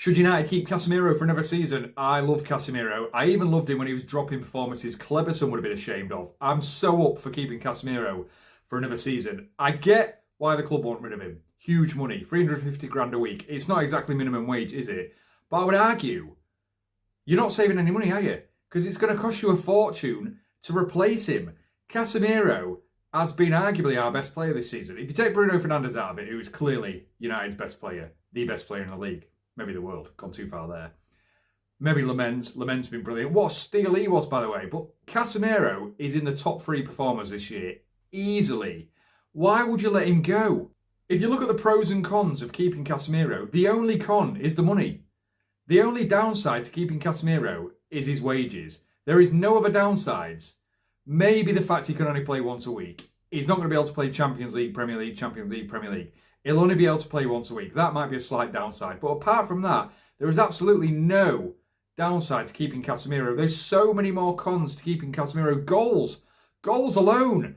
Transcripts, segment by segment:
Should United keep Casemiro for another season? I love Casemiro. I even loved him when he was dropping performances Cleberson would have been ashamed of. I'm so up for keeping Casemiro for another season. I get why the club want rid of him. Huge money, 350 grand a week. It's not exactly minimum wage, is it? But I would argue, you're not saving any money, are you? Because it's going to cost you a fortune to replace him. Casemiro has been arguably our best player this season. If you take Bruno Fernandes out of it, who is clearly United's best player, the best player in the league, maybe the world, gone too far there. Maybe Lamens has been brilliant. What a steal he was, by the way. But Casemiro is in the top 3 performers this year, easily. Why would you let him go? If you look at the pros and cons of keeping Casemiro, the only con is the money. The only downside to keeping Casemiro is his wages. There is no other downsides. Maybe the fact he can only play once a week. He's not going to be able to play Champions League, Premier League, Champions League, Premier League. He'll only be able to play once a week. That might be a slight downside. But apart from that, there is absolutely no downside to keeping Casemiro. There's so many more cons to keeping Casemiro. Goals. Goals alone.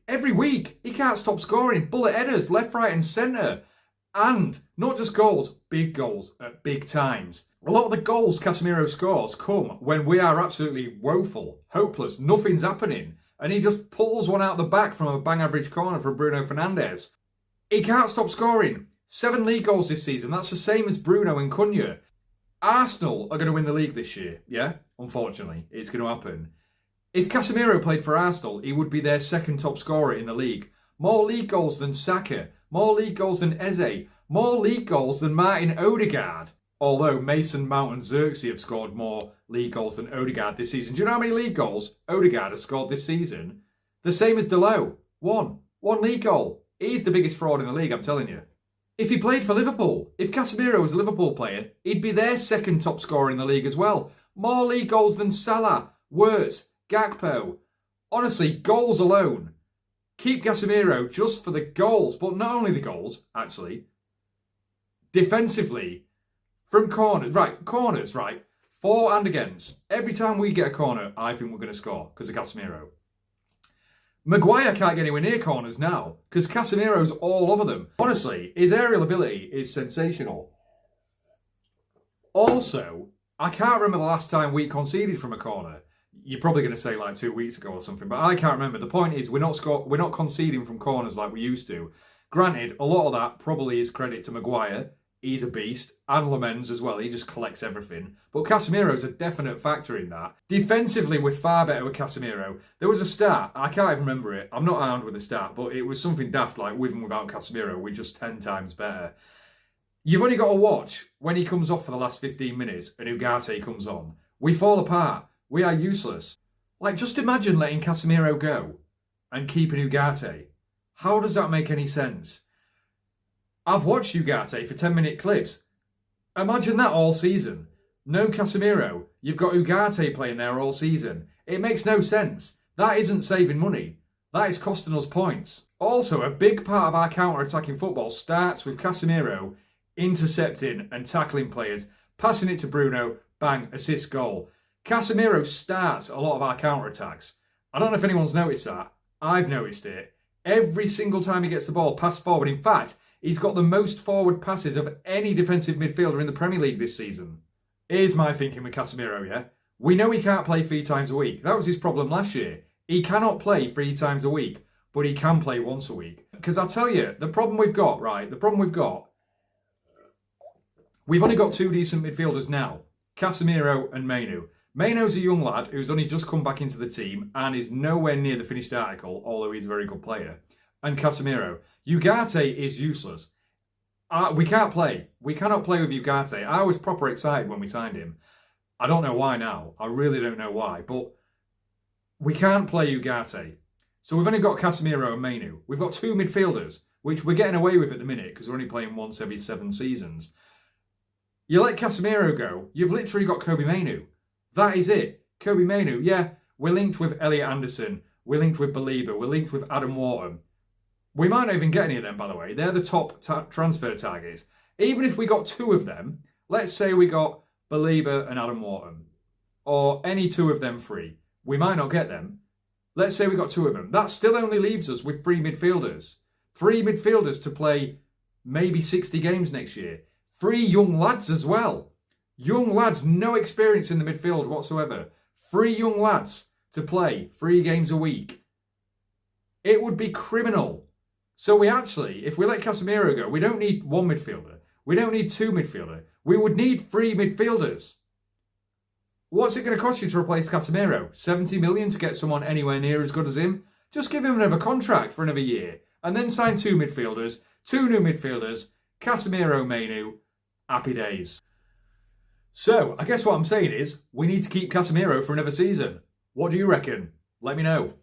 Every week, he can't stop scoring. Bullet headers, left, right and centre. And not just goals at big times. A lot of the goals Casemiro scores come when we are absolutely woeful, hopeless, nothing's happening. And he just pulls one out the back from a bang average corner from Bruno Fernandes. He can't stop scoring. 7 league goals this season. That's the same as Bruno and Cunha. Arsenal are going to win the league this year. Yeah, unfortunately, it's going to happen. If Casemiro played for Arsenal, he would be their second top scorer in the league. More league goals than Saka. More league goals than Eze. More league goals than Martin Odegaard. Although Mason Mount and Xerxes have scored more league goals than Odegaard this season. Do you know how many league goals Odegaard has scored this season? The same as Delot. One league goal. He's the biggest fraud in the league, I'm telling you. If he played for Liverpool, if Casemiro was a Liverpool player, he'd be their second top scorer in the league as well. More league goals than Salah, Wirtz, Gakpo. Honestly, goals alone. Keep Casemiro just for the goals, but not only the goals, actually. Defensively, from corners, right, for and against. Every time we get a corner, I think we're going to score because of Casemiro. Maguire can't get anywhere near corners now because Casemiro's all over them. Honestly, his aerial ability is sensational. Also, I can't remember the last time we conceded from a corner. You're probably going to say like 2 weeks ago or something, but I can't remember. The point is we're not conceding from corners like we used to. Granted, a lot of that probably is credit to Maguire. He's a beast. And Lamens as well. He just collects everything. But Casemiro's a definite factor in that. Defensively, we're far better with Casemiro. There was a stat. I can't even remember it. I'm not armed with a stat, but it was something daft like with and without Casemiro, we're just 10 times better. You've only got to watch when he comes off for the last 15 minutes and Ugarte comes on. We fall apart. We are useless. Like, just imagine letting Casemiro go and keeping Ugarte. How does that make any sense? I've watched Ugarte for 10-minute clips. Imagine that all season. No Casemiro. You've got Ugarte playing there all season. It makes no sense. That isn't saving money. That is costing us points. Also, a big part of our counter-attacking football starts with Casemiro intercepting and tackling players, passing it to Bruno, bang, assist, goal. Casemiro starts a lot of our counter-attacks. I don't know if anyone's noticed that. I've noticed it. Every single time he gets the ball, pass forward. In fact, he's got the most forward passes of any defensive midfielder in the Premier League this season. Here's my thinking with Casemiro, yeah? We know he can't play 3 times a week. That was his problem last year. He cannot play 3 times a week, but he can play once a week. Because I tell you, the problem we've got, we've only got 2 decent midfielders now. Casemiro and Mainu. Maino's a young lad who's only just come back into the team and is nowhere near the finished article, although he's a very good player. And Casemiro. Ugarte is useless. We can't play. We cannot play with Ugarte. I was proper excited when we signed him. I don't know why now. I really don't know why. But we can't play Ugarte. So we've only got Casemiro and Mainu. We've got 2 midfielders, which we're getting away with at the minute because we're only playing once every 7 seasons. You let Casemiro go, you've literally got Kobe Mainu. That is it. Kobe Mainu, yeah, we're linked with Elliot Anderson. We're linked with Belieber. We're linked with Adam Wharton. We might not even get any of them, by the way. They're the top transfer targets. Even if we got 2 of them, let's say we got Belieber and Adam Wharton, or any 2 of them free. We might not get them. Let's say we got 2 of them. That still only leaves us with 3 midfielders. 3 midfielders to play maybe 60 games next year. Free young lads as well. Young lads, no experience in the midfield whatsoever. Free young lads to play 3 games a week. It would be criminal. So we actually, if we let Casemiro go, we don't need 1 midfielder. We don't need 2 midfielders. We would need 3 midfielders. What's it going to cost you to replace Casemiro? 70 million to get someone anywhere near as good as him? Just give him another contract for another year and then sign 2 midfielders, 2 new midfielders, Casemiro, Mainu, happy days. So, I guess what I'm saying is, we need to keep Casemiro for another season. What do you reckon? Let me know.